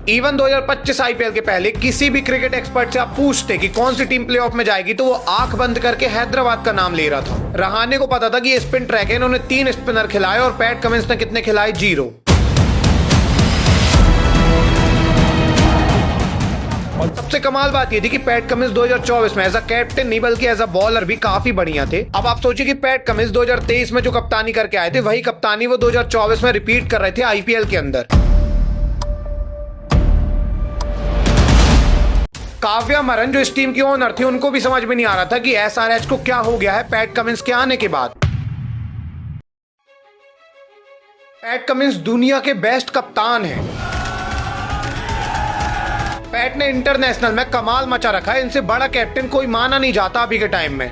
Even 2025 IPL के पहले किसी भी क्रिकेट एक्सपर्ट से आप पूछते कि कौन सी टीम प्लेऑफ में जाएगी तो वो आंख बंद करके हैदराबाद का नाम ले रहा था। रहाणे को पता था कि ये स्पिन ट्रैक है, इन्होंने 3 स्पिनर खिलाए और पैट कमिंस ने कितने खिलाए? 0। और सबसे कमाल बात ये थी कि पैट कमिंस 2024 में एज अ कैप्टन नहीं बल्कि एज अ बॉलर भी काफी बढ़िया थे। अब आप सोचिए कि पैट कमिंस 2023 में जो कप्तानी करके आए थे वही कप्तानी वो 2024 में रिपीट कर रहे थे आईपीएल के अंदर। काव्या मरन जो इस टीम की ओनर थी उनको भी समझ में नहीं आ रहा था कि एसआरएच को क्या हो गया है पैट कमिंस के आने के बाद। पैट कमिंस दुनिया के बेस्ट कप्तान हैं। पैट ने इंटरनेशनल में कमाल मचा रखा है, इनसे बड़ा कैप्टन कोई माना नहीं जाता अभी के टाइम में।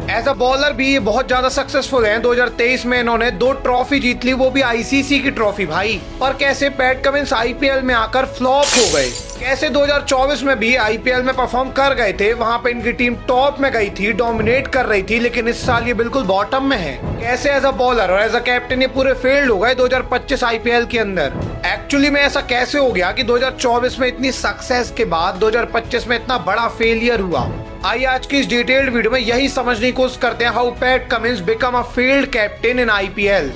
एज अ बॉलर भी ये बहुत ज्यादा सक्सेसफुल हैं। 2023 में इन्होंने 2 ट्रॉफी जीत ली, वो भी आईसीसी की ट्रॉफी भाई। पर कैसे पैट कमिंस आईपीएल में आकर फ्लॉप हो गए, कैसे 2024 में भी आईपीएल में परफॉर्म कर गए थे, वहां पे इनकी टीम टॉप में गई थी, डोमिनेट कर रही थी, लेकिन इस साल ये बिल्कुल बॉटम में है। कैसे एज अ बॉलर और एज अ कैप्टन ये पूरे फेल्ड हो गए 2025 आईपीएल के अंदर। एक्चुअली में ऐसा कैसे हो गया कि 2024 में इतनी सक्सेस के बाद 2025 में इतना बड़ा फेलियर हुआ? आइए आज की इस डिटेल्ड वीडियो में यही समझने की कोशिश करते हैं how PAT Cummins become a failed captain in IPL.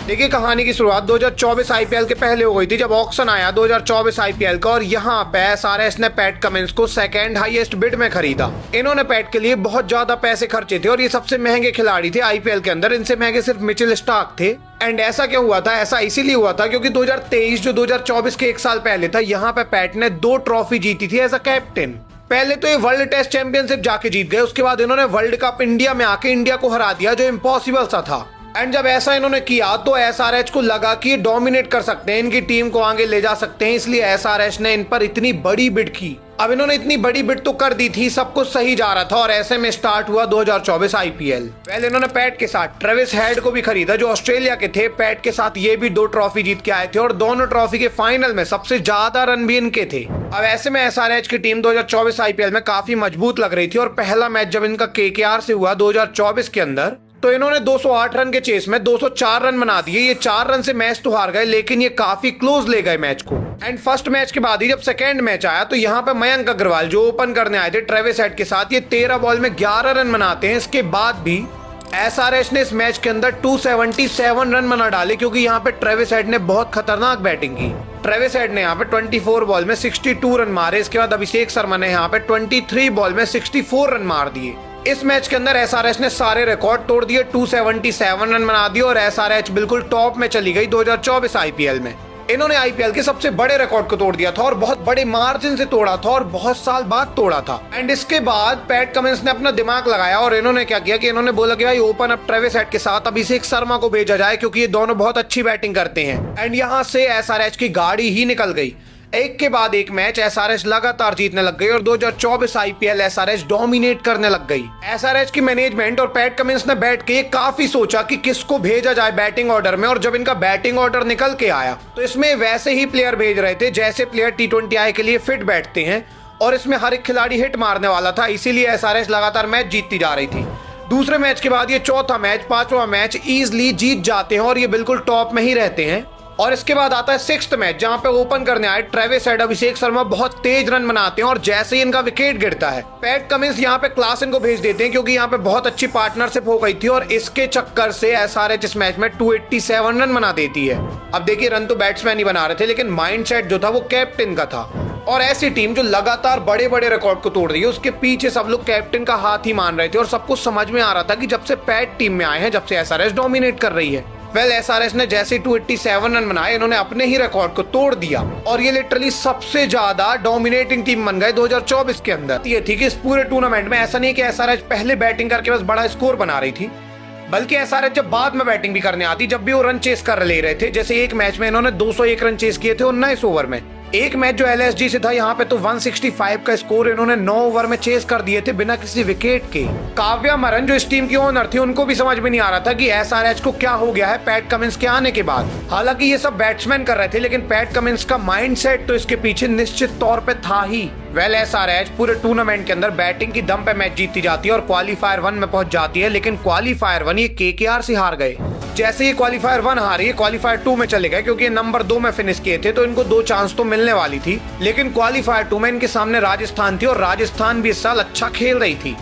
देखिए कहानी की शुरुआत 2024 आईपीएल के पहले हो गई थी जब ऑक्शन आया 2024 आईपीएल का, और यहाँ पे एसआरएच ने पैट कमिंस को सेकंड हाईएस्ट बिड में खरीदा। इन्होंने पैट के लिए बहुत ज्यादा पैसे खर्चे थे और ये सबसे महंगे खिलाड़ी थे आईपीएल के अंदर, इनसे महंगे सिर्फ मिचेल स्टार्क थे। एंड ऐसा क्यों हुआ था? ऐसा इसीलिए हुआ था क्योंकि 2023 जो 2024 के 1 साल पहले था, यहाँ पे पैट ने 2 ट्रॉफी जीती थी एज अ कैप्टन। पहले तो ये वर्ल्ड टेस्ट चैंपियनशिप जाके जीत गए, उसके बाद इन्होंने वर्ल्ड कप इंडिया में आके इंडिया को हरा दिया जो इम्पॉसिबल सा था। एंड जब ऐसा इन्होंने किया तो एसआरएच को लगा कि ये डोमिनेट कर सकते हैं, इनकी टीम को आगे ले जा सकते हैं, इसलिए एसआरएच ने इन पर इतनी बड़ी बिड की। अब इन्होंने इतनी बड़ी बिड तो कर दी थी, सब कुछ सही जा रहा था, और ऐसे में स्टार्ट हुआ 2024 आईपीएल। पहले इन्होंने पैट के साथ ट्रेविस हेड को भी खरीदा जो ऑस्ट्रेलिया के थे। पैट के साथ ये भी 2 ट्रॉफी जीत के आए थे और दोनों ट्रॉफी के फाइनल में सबसे ज्यादा रन भी इनके थे। अब ऐसे में एसआरएच की टीम 2024 आईपीएल में काफी मजबूत लग रही थी, और पहला मैच जब इनका केकेआर से हुआ 2024 के अंदर तो इन्होंने 208 रन के चेस में 204 रन बना दिए। ये 4 रन से मैच तो हार गए, लेकिन ये काफी क्लोज ले गए मैच को। एंड फर्स्ट मैच के बाद ही जब सेकंड मैच आया तो यहाँ पे मयंक अग्रवाल जो ओपन करने आए थे ट्रेविस हेड के साथ, ये 13 बॉल में 11 रन बनाते हैं। इसके बाद भी एसआरएच ने इस मैच के अंदर 277 रन बना डाले, क्योंकि यहाँ पे ट्रेविस हेड ने बहुत खतरनाक बैटिंग की। ट्रेविस हेड ने यहाँ पे 24 बॉल में 62 रन मारे। इसके बाद अभिषेक शर्मा ने यहाँ पे 23 बॉल में 64 रन मार दिए। इस मैच के अंदर एसआरएच ने सारे रिकॉर्ड तोड़ दिए, 277 रन बना दिए और एसआरएच बिल्कुल टॉप में चली गई 2024 आईपीएल में। इन्होंने आईपीएल के सबसे बड़े रिकॉर्ड को तोड़ दिया था और बहुत बड़े मार्जिन से तोड़ा था और बहुत साल बाद तोड़ा था। एंड इसके बाद पैट कमिंस ने अपना दिमाग लगाया और इन्होंने क्या किया कि इन्होंने बोला कि भाई ओपन अप ट्रेविस हेड के साथ अभिषेक शर्मा को भेजा जाए, क्योंकि ये दोनों बहुत अच्छी बैटिंग करते हैं। एंड यहाँ से एसआरएच की गाड़ी ही निकल गई। एक के बाद एक मैच एसआरएच लगातार जीतने लग गई और 2024 आईपीएल एसआरएच डोमिनेट करने लग गई। एसआरएच की मैनेजमेंट और पैट कमिंस ने बैठ के काफी सोचा कि किसको भेजा जाए बैटिंग ऑर्डर में, और जब इनका बैटिंग ऑर्डर निकल के आया तो इसमें वैसे ही प्लेयर भेज रहे थे जैसे प्लेयर T20I के लिए फिट बैठते हैं, और इसमें हर एक खिलाड़ी हिट मारने वाला था, इसीलिए एसआरएच लगातार मैच जीतती जा रही थी। दूसरे मैच के बाद ये चौथा मैच, 5वां मैच इजिली जीत जाते हैं और ये बिल्कुल टॉप में ही रहते हैं। और इसके बाद आता है 6th मैच, जहां पे ओपन करने आए ट्रेविस हेड। अभिषेक शर्मा बहुत तेज रन बनाते हैं और जैसे ही इनका विकेट गिरता है पैट कमिंस यहाँ पे क्लासन को भेज देते हैं, क्योंकि यहाँ पे बहुत अच्छी पार्टनरशिप हो गई थी और इसके चक्कर से एसआरएच इस मैच में 287 रन बना देती है। अब देखिए रन तो बैट्समैन ही बना रहे थे, लेकिन माइंडसेट जो था वो कैप्टन का था। और ऐसी टीम जो लगातार बड़े बड़े रिकॉर्ड को तोड़ रही है, उसके पीछे सब लोग कैप्टन का हाथ ही मान रहे थे, और सबको समझ में आ रहा था कि जब से पैट टीम में आए हैं, जब से एसआरएच डोमिनेट कर रही है। वेल एसआरएच ने जैसे 287 रन बनाए, इन्होंने अपने ही रिकॉर्ड को तोड़ दिया और ये लिटरली सबसे ज्यादा डोमिनेटिंग टीम बन गए 2024 के अंदर। ये थी कि इस पूरे टूर्नामेंट में ऐसा नहीं कि एसआरएच पहले बैटिंग करके बस बड़ा स्कोर बना रही थी, बल्कि एसआरएच जब बाद में बैटिंग भी करने आती, जब भी वो रन चेस कर ले रहे थे। जैसे एक मैच में इन्होंने 201 रन चेस किए थे 19 ओवर में। एक मैच जो एलएसजी से था, यहाँ पे तो 165 का स्कोर इन्होंने 9 ओवर में चेस कर दिए थे बिना किसी विकेट के। काव्या मरन जो इस टीम की ओनर थी, उनको भी समझ में नहीं आ रहा था कि एसआरएच को क्या हो गया है पैट कमिंस के आने के बाद। हालांकि ये सब बैट्समैन कर रहे थे, लेकिन पैट कमिंस का माइंडसेट तो इसके पीछे निश्चित तौर पे था ही। वेल एसआरएच पूरे टूर्नामेंट के अंदर बैटिंग की दम पे मैच जीतती जाती है और क्वालीफायर 1 में पहुंच जाती है, लेकिन क्वालीफायर 1 ये केकेआर से हार गए। जैसे ही क्वालिफायर 1 हारे, ये क्वालिफायर 2 में चले गए क्योंकि ये नंबर 2 में फिनिश किए थे, तो इनको 2 चांस तो मिलने वाली थी। लेकिन क्वालिफायर 2 में इनके सामने राजस्थान थी और राजस्थान भी इस साल अच्छा खेल रही थी।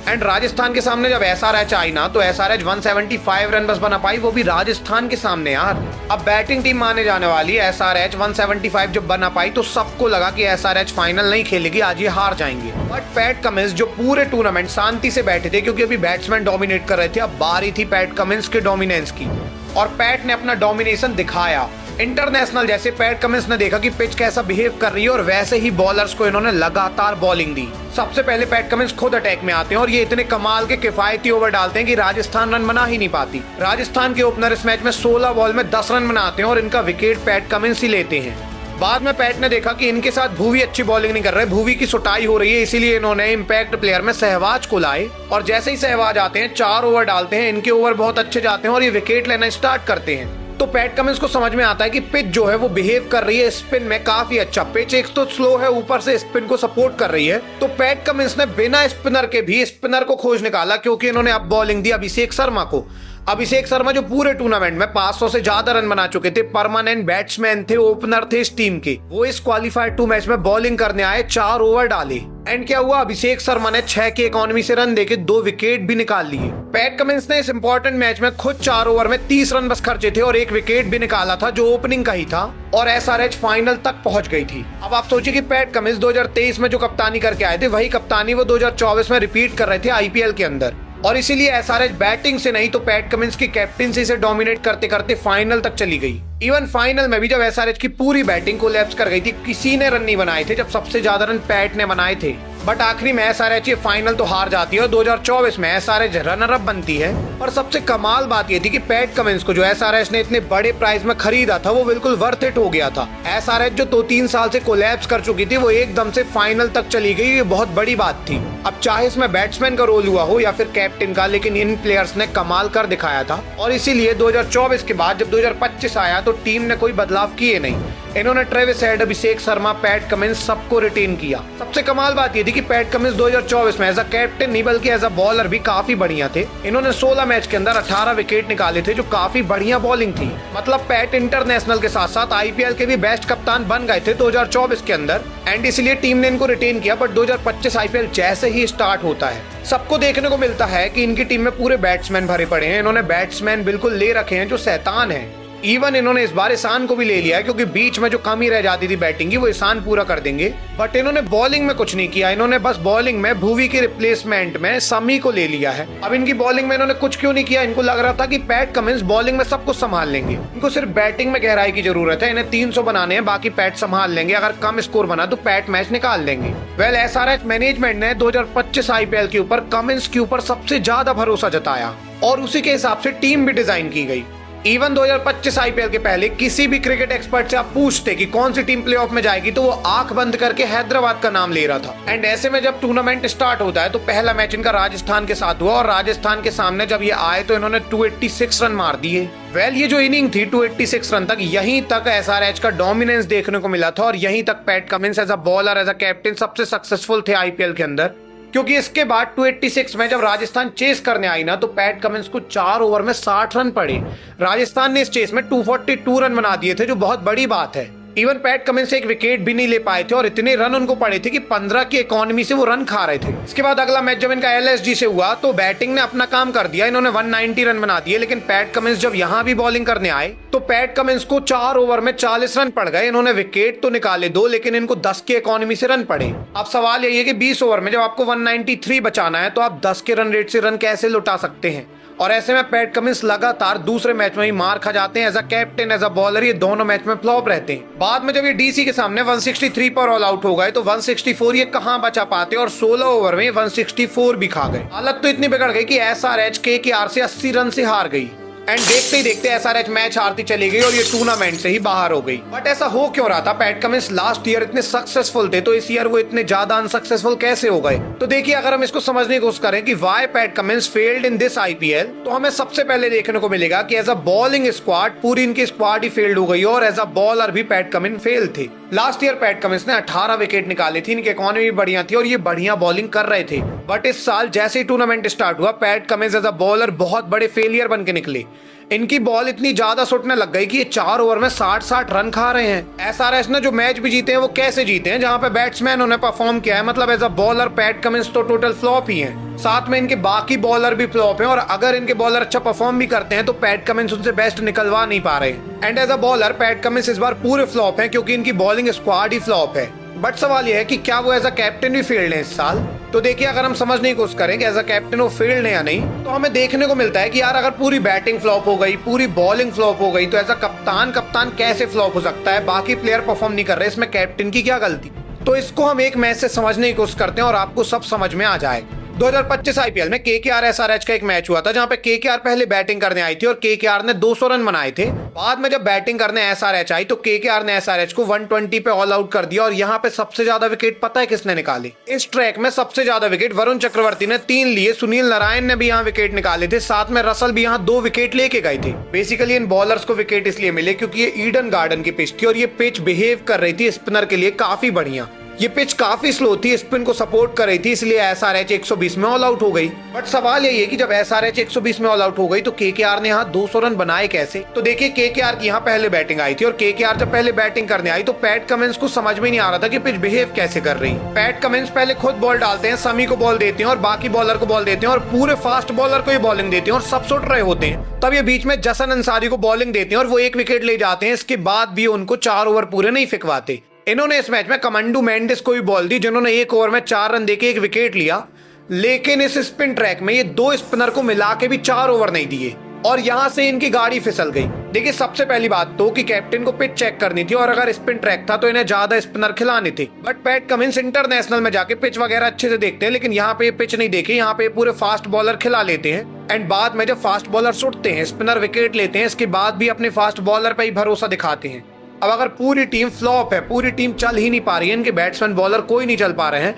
एंड राजस्थान के सामने जब SRH आई ना, तो SRH 175 रन बस बना पाई, वो भी राजस्थान के सामने यार। अब बैटिंग टीम माने जाने वाली है, SRH 175 जब बना पाई तो सबको लगा कि SRH फाइनल नहीं खेलेगी, आज ये हार जाएंगे। बट पैट कमिंस जो पूरे टूर्नामेंट शांति से बैठे थे, क्योंकि अभी बैट्समैन डोमिनेट कर रहे थे, अब बारी थी पैट कमिंस के डोमिनेंस की, और पैट ने अपना डोमिनेशन दिखाया। इंटरनेशनल जैसे पैट कमिंस ने देखा कि पिच कैसा बिहेव कर रही है, और वैसे ही बॉलर्स को इन्होंने लगातार बॉलिंग दी। सबसे पहले पैट कमिंस खुद अटैक में आते हैं और ये इतने कमाल के किफायती ओवर डालते हैं कि राजस्थान रन बना ही नहीं पाती। राजस्थान के ओपनर इस मैच में 16 बॉल में 10 रन बनाते हैं और इनका विकेट पैट कमिंस ही लेते हैं। बाद में पैट ने देखा कि इनके साथ भुवी अच्छी बॉलिंग नहीं कर रहे, भुवी की सुटाई हो रही है, इसीलिए इन्होंने इम्पैक्ट प्लेयर में सहवाज को लाए, और जैसे ही सहवाज आते हैं 4 ओवर डालते हैं, इनके ओवर बहुत अच्छे जाते हैं और ये विकेट लेना स्टार्ट करते हैं। तो पैट कमिंस को समझ में आता है कि पिच जो है वो बिहेव कर रही है स्पिन में काफी अच्छा। पिच एक तो स्लो है, ऊपर से स्पिन को सपोर्ट कर रही है, तो पैट कमिंस ने बिना स्पिनर के भी स्पिनर को खोज निकाला, क्योंकि इन्होंने अब बॉलिंग दी अभिषेक शर्मा को। अभिषेक शर्मा जो पूरे टूर्नामेंट में 500 से ज्यादा रन बना चुके थे, परमानेंट बैट्समैन थे, ओपनर थे इस टीम के, वो इस क्वालिफायर 2 मैच में बॉलिंग करने आए, 4 ओवर डाले। एंड क्या हुआ, अभिषेक शर्मा ने 6 के इकोनॉमी से रन देके 2 विकेट भी निकाल लिए। पैट कमिंस ने इस इंपॉर्टेंट मैच में खुद 4 ओवर में 30 रन बस खर्चे थे और 1 विकेट भी निकाला था, जो ओपनिंग का ही था, और SRH फाइनल तक पहुंच गई थी। अब आप सोचिए कि पैट कमिंस 2023 में जो कप्तानी करके आए थे, वही कप्तानी वो 2024 में रिपीट कर रहे थे IPL के अंदर, और इसीलिए SRH बैटिंग से नहीं तो पैट कमिंस की कैप्टनसी से डोमिनेट करते करते फाइनल तक चली गई। इवन फाइनल में भी जब SRH की पूरी बैटिंग कोलैप्स कर गई थी, किसी ने रन नहीं बनाए थे, जब सबसे ज्यादा रन पैट ने बनाए थे। बट आखिरी में SRH ये फाइनल तो हार जाती है और 2024 में SRH रनर अप बनती है। और सबसे कमाल बात ये थी कि पैट कमिंस को जो SRH ने इतने बड़े प्राइस में खरीदा था, वो बिल्कुल वर्थ इट हो गया था। SRH जो 2-3 साल से कोलैप्स कर चुकी थी, वो एकदम से फाइनल तक चली गई, ये बहुत बड़ी बात थी। अब चाहे इसमें बैट्समैन का रोल हुआ हो या फिर कैप्टन का, लेकिन इन प्लेयर्स ने कमाल कर दिखाया था, और इसीलिए 2024 के बाद जब 2025 आया तो टीम ने कोई बदलाव किए नहीं। इन्होंने Travis head, Abhishek Sharma, PAT Cummins सबको रिटेन किया। सबसे कमाल बात ये थी कि पैट कमिंस 2024 में एज अ कैप्टन नहीं बल्कि एज अ बॉलर भी काफी बढ़िया थे। इन्होंने 16 मैच के अंदर 18 विकेट निकाले थे, जो काफी बढ़िया बॉलिंग थी। मतलब पैट इंटरनेशनल के साथ साथ IPL के भी बेस्ट कप्तान बन गए थे 2024 के अंदर, एंड इसलिए टीम ने इनको रिटेन किया। बट 2025 IPL जैसे ही स्टार्ट होता है, सबको देखने को मिलता है कि इनकी टीम में पूरे बैट्समैन भरे पड़े हैं। इन्होंने बैट्समैन बिल्कुल ले रखे हैं जो शैतान है। इवन इन्होंने इस बार ईशान को भी ले लिया है, क्योंकि बीच में जो कमी रह जाती थी बैटिंग की, वो ईशान पूरा कर देंगे। बट इन्होंने बॉलिंग में कुछ नहीं किया, इन्होंने बस बॉलिंग में भुवी के रिप्लेसमेंट में समी को ले लिया है। अब इनकी बॉलिंग में इन्होंने कुछ क्यों नहीं किया, इनको लग रहा था कि पैट कमिंस बॉलिंग में सब कुछ संभाल लेंगे, इनको सिर्फ बैटिंग में गहराई की जरूरत है, इन्हें 300 बनाने हैं, बाकी पैट संभाल लेंगे। अगर कम स्कोर बना तो पैट मैच निकाल लेंगे। वेल, SRH मैनेजमेंट ने 2025 IPL के ऊपर कमिंस के ऊपर सबसे ज्यादा भरोसा जताया, और उसी के हिसाब से टीम भी डिजाइन की गई। इवन 2025 IPL के पहले किसी भी क्रिकेट एक्सपर्ट से आप पूछते कि कौन सी टीम प्लेऑफ में जाएगी, तो वो आंख बंद करके हैदराबाद का नाम ले रहा था। एंड ऐसे में जब टूर्नामेंट स्टार्ट होता है तो पहला मैच इनका राजस्थान के साथ हुआ, और राजस्थान के सामने जब ये आए तो इन्होंने 286 रन मार दिए। वेल, ये जो इनिंग थी 286 रन तक, यहीं तक SRH का डोमिनेंस देखने को मिला था, और यहीं तक Pat Cummins as a bowler, as a captain सबसे सक्सेसफुल थे IPL के अंदर। क्योंकि इसके बाद 286 में जब राजस्थान चेस करने आई ना, तो पैट कमिंस को 4 ओवर में 60 रन पड़े। राजस्थान ने इस चेस में 242 रन बना दिए थे, जो बहुत बड़ी बात है। इवन पैट कमिंस एक विकेट भी नहीं ले पाए थे, और इतने रन उनको पड़े थे कि 15 की इकोनॉमी से वो रन खा रहे थे। इसके बाद अगला मैच जब इनका LSG से हुआ, तो बैटिंग ने अपना काम कर दिया, इन्होंने 190 रन बना दिए। लेकिन पैट कमिंस जब यहाँ भी बॉलिंग करने आए, तो पैट कमिंस को 4 ओवर में 40 रन पड़ गए। इन्होंने विकेट तो निकाले 2, लेकिन इनको 10 की इकोनॉमी से रन पड़े। अब सवाल यही है कि 20 ओवर में जब आपको 193 बचाना है, तो आप 10 के रन रेट से रन कैसे लुटा सकते हैं। और ऐसे में पैट कमिंस लगातार दूसरे मैच में ही मार खा जाते हैं। As a captain, as a bowler, ये दोनों मैच में फ्लॉप रहते हैं। बाद में जब ये DC के सामने 163 पर ऑल आउट हो गए, तो 164 ये कहां बचा पाते, और 16 ओवर में 164 भी खा गए। हालत तो इतनी बिगड़ गई कि SRH KKR से 80 रन से हार गई। एंड देखते ही देखते SRH मैच हारती चली गई और ये टूर्नामेंट से ही बाहर हो गई। बट ऐसा हो क्यों रहा था? पैट कमिंस लास्ट ईयर इतने सक्सेसफुल थे, तो इस ईयर वो इतने ज्यादा अनसक्सेसफुल कैसे हो गए? तो देखिए, अगर हम इसको समझने की कोशिश करें कि why PAT Cummins failed in this IPL, तो हमें सबसे पहले देखने को मिलेगा कि एज अ बॉलिंग स्क्वाड, पूरी इनकी स्क्वाड ही फेल्ड हो गई, और एज अ बॉलर भी पैट कमिंस फेल थे। लास्ट ईयर पैट कमिंस ने 18 विकेट निकाले थे, इनकी इकोनॉमी भी बढ़िया थी और ये बढ़िया बॉलिंग कर रहे थे। बट इस साल जैसे ही टूर्नामेंट स्टार्ट हुआ, Pat Cummins as a bowler बहुत बड़े फेलियर बन के निकले। इनकी बॉल इतनी ज्यादा सुटने लग गई कि ये 4 ओवर में 60-60 रन खा रहे हैं। एसआरएच ने जो मैच भी जीते हैं वो कैसे जीते हैं, जहां पे बैट्समैन उन्हें परफॉर्म किया है। मतलब as a bowler Pat Cummins तो टोटल फ्लॉप ही है, साथ में इनके बाकी बॉलर भी फ्लॉप हैं। और अगर इनके बॉलर अच्छा परफॉर्म भी करते हैं तो पैट कमिंस उनसे बेस्ट निकलवा नहीं पा रहे। And as a bowler Pat Cummins इस बार पूरे फ्लॉप है क्योंकि इनकी बॉलिंग स्क्वाड ही फ्लॉप है। बट सवाल यह है कि क्या वो एज अ कैप्टन भी फेल्ड है इस साल। तो देखिए, अगर हम समझने की कोशिश करें कि एज अ कैप्टन वो फेल्ड है या नहीं, तो हमें देखने को मिलता है कि यार अगर पूरी बैटिंग फ्लॉप हो गई, पूरी बॉलिंग फ्लॉप हो गई, तो एज अ कप्तान कैसे फ्लॉप हो सकता है? बाकी प्लेयर परफॉर्म नहीं कर रहे, इसमें कैप्टन की क्या गलती? तो इसको हम एक मैच से समझने की कोशिश करते हैं और आपको सब समझ में आ जाए। 2025 आईपीएल में केकेआर एसआरएच का एक मैच हुआ था, जहां पे केकेआर पहले बैटिंग करने आई थी और केकेआर ने 200 रन बनाए थे। बाद में जब बैटिंग करने एसआरएच आई तो केकेआर ने एसआरएच को 120 पे ऑल आउट कर दिया। और यहाँ पे सबसे ज्यादा विकेट पता है किसने निकाले? इस ट्रैक में सबसे ज्यादा विकेट वरुण चक्रवर्ती ने 3 लिए, सुनील नारायण ने भी यहाँ विकेट निकाले थे, साथ में रसल भी यहाँ 2 विकेट लेके गए थे। बेसिकली इन बॉलर्स को विकेट इसलिए मिले क्योंकि ये ईडन गार्डन की पिच थी और ये पिच बिहेव कर रही थी स्पिनर के लिए काफी बढ़िया। ये पिच काफी स्लो थी, स्पिन को सपोर्ट कर रही थी, इसलिए एसआरएच 120 में ऑल आउट हो गई। बट सवाल यही है कि जब एसआरएच 120 में ऑल आउट हो गई तो केकेआर ने यहाँ 200 रन बनाए कैसे? तो देखिए, केकेआर की यहाँ पहले बैटिंग आई थी और केकेआर जब पहले बैटिंग करने आई तो पैट कमिंस को समझ में नहीं आ रहा था कि पिच बिहेव कैसे कर रही। पैट कमिंस पहले खुद बॉल डालते हैं, समी को बॉल देते हैं और बाकी बॉलर को बॉल देते हैं और पूरे फास्ट बॉलर को ही बॉलिंग देते हैं और सब सुट रहे होते हैं। तब ये बीच में जसन अंसारी को बॉलिंग देते हैं और वो 1 विकेट ले जाते हैं। इसके बाद भी उनको 4 ओवर पूरे नहीं फिकवाते। इन्होंने इस मैच में कमांडू मेंडिस को भी बॉल दी, जिन्होंने 1 ओवर में 4 रन देके 1 विकेट लिया। लेकिन इस स्पिन ट्रैक में ये 2 स्पिनर को मिला के भी 4 ओवर नहीं दिए और यहां से इनकी गाड़ी फिसल गई। देखिए, सबसे पहली बात तो कि कैप्टन को पिच चेक करनी थी और अगर स्पिन ट्रैक था तो इन्हें ज्यादा स्पिनर खिलाने थे। बट पैट कमिंस इंटरनेशनल में जाके पिच वगैरह अच्छे से देखते हैं, लेकिन यहाँ पे पिच नहीं देखी, यहाँ पे पूरे फास्ट बॉलर खिला लेते हैं। एंड बाद में जब फास्ट बॉलर सुटते हैं, स्पिनर विकेट लेते हैं, इसके बाद भी अपने फास्ट बॉलर पे ही भरोसा दिखाते हैं। अब अगर पूरी टीम फ्लॉप है, पूरी टीम चल ही नहीं पा रही है, इनके बैट्समैन बॉलर कोई नहीं चल पा रहे हैं,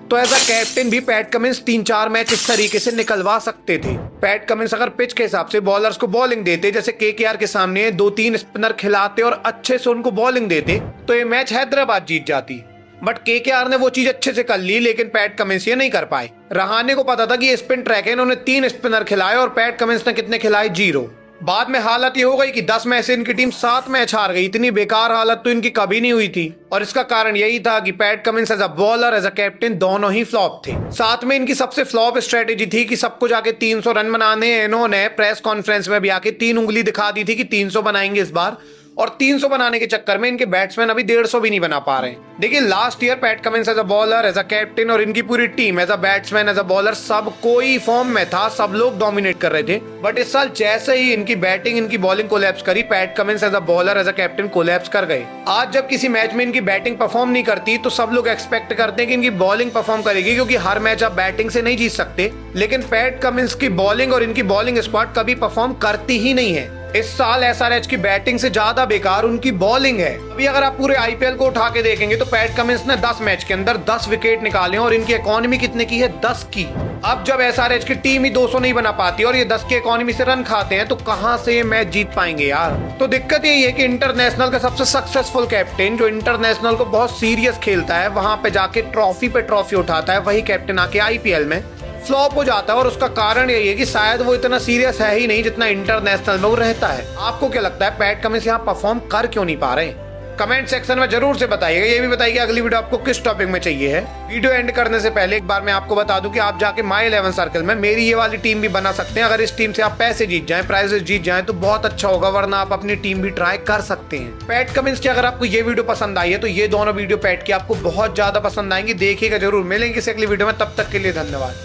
तो एज अ कैप्टन भी पैट कमिंस 3-4 मैच इस तरीके से निकलवा सकते थे। पैट कमिंस अगर पिच के हिसाब से बॉलर्स को बॉलिंग देते, जैसे केकेआर के सामने 2-3 स्पिनर खिलाते और अच्छे से उनको बॉलिंग देते, तो ये मैच हैदराबाद जीत जाती। बट केकेआर ने वो चीज अच्छे से कर ली, लेकिन पैट कमिंस ये नहीं कर पाए। रहाणे को पता था कि ये स्पिन ट्रैक है, इन्होंने 3 स्पिनर खिलाए और पैट कमिंस ने कितने खिलाए? 0। बाद में हालत ये हो गई कि 10 मैच से इनकी टीम 7 मैच हार गई। इतनी बेकार हालत तो इनकी कभी नहीं हुई थी और इसका कारण यही था कि Pat Cummins as a bowler, as a captain दोनों ही फ्लॉप थे। साथ में इनकी सबसे फ्लॉप स्ट्रेटेजी थी कि सबको जाके 300 रन बनाने। इन्होंने प्रेस कॉन्फ्रेंस में भी आके 3 उंगली दिखा दी थी कि 300 बनाएंगे इस बार, और 300 बनाने के चक्कर में इनके बैट्समैन अभी 150 भी नहीं बना पा रहे। देखिए, last year Pat Cummins as a bowler, as a captain और इनकी पूरी team as a batsman, as a bowler, सब कोई फॉर्म में था, सब लोग डोमिनेट कर रहे थे। बट इस साल जैसे ही इनकी बैटिंग, इनकी बॉलिंग कोलैप्स करी, Pat Cummins as a bowler, as a captain collapse कर गए। आज जब किसी मैच में इनकी बैटिंग परफॉर्म नहीं करती तो सब लोग एक्सपेक्ट करते हैं कि इनकी बॉलिंग परफॉर्म करेगी, क्योंकि हर मैच आप बैटिंग से नहीं जीत सकते। लेकिन पैट कमिंस की बॉलिंग और इनकी बॉलिंग स्क्वाड कभी परफॉर्म करती ही नहीं है। इस साल एसआरएच की बैटिंग से ज्यादा बेकार उनकी बॉलिंग है। अभी अगर आप पूरे आईपीएल को उठा के देखेंगे तो पैट कमिंस ने 10 मैच के अंदर 10 विकेट निकाले और इनकी इकोनॉमी कितने की है? 10 की। अब जब एसआरएच की टीम ही 200 नहीं बना पाती और ये 10 की इकोनॉमी से रन खाते हैं तो कहां से ये मैच जीत पाएंगे यार? तो दिक्कत यही है कि इंटरनेशनल का सबसे सक्सेसफुल कैप्टन, जो इंटरनेशनल को बहुत सीरियस खेलता है, वहां पे जाके ट्रॉफी पे ट्रॉफी उठाता है, वही कैप्टन आके आईपीएल में फ्लॉप हो जाता है। और उसका कारण यही है कि शायद वो इतना सीरियस है ही नहीं जितना इंटरनेशनल में वो रहता है। आपको क्या लगता है पैट कमिंस यहाँ परफॉर्म कर क्यों नहीं पा रहे? कमेंट सेक्शन में जरूर से बताइएगा। ये भी बताइए अगली वीडियो आपको किस टॉपिक में चाहिए है। वीडियो एंड करने से पहले एक बार मैं आपको बता दूं कि आप जाके माई 11 सर्कल में मेरी ये वाली टीम भी बना सकते हैं। अगर इस टीम से आप पैसे जीत जाएं, प्राइजेस जीत जाएं तो बहुत अच्छा होगा, वरना आप अपनी टीम भी ट्राई कर सकते हैं। पैट कमिंस की अगर आपको ये वीडियो पसंद आई है तो ये दोनों वीडियो पैट की आपको बहुत ज्यादा पसंद आएंगी, देखिएगा जरूर। मिलेंगे किसी अगली वीडियो में, तब तक के लिए धन्यवाद।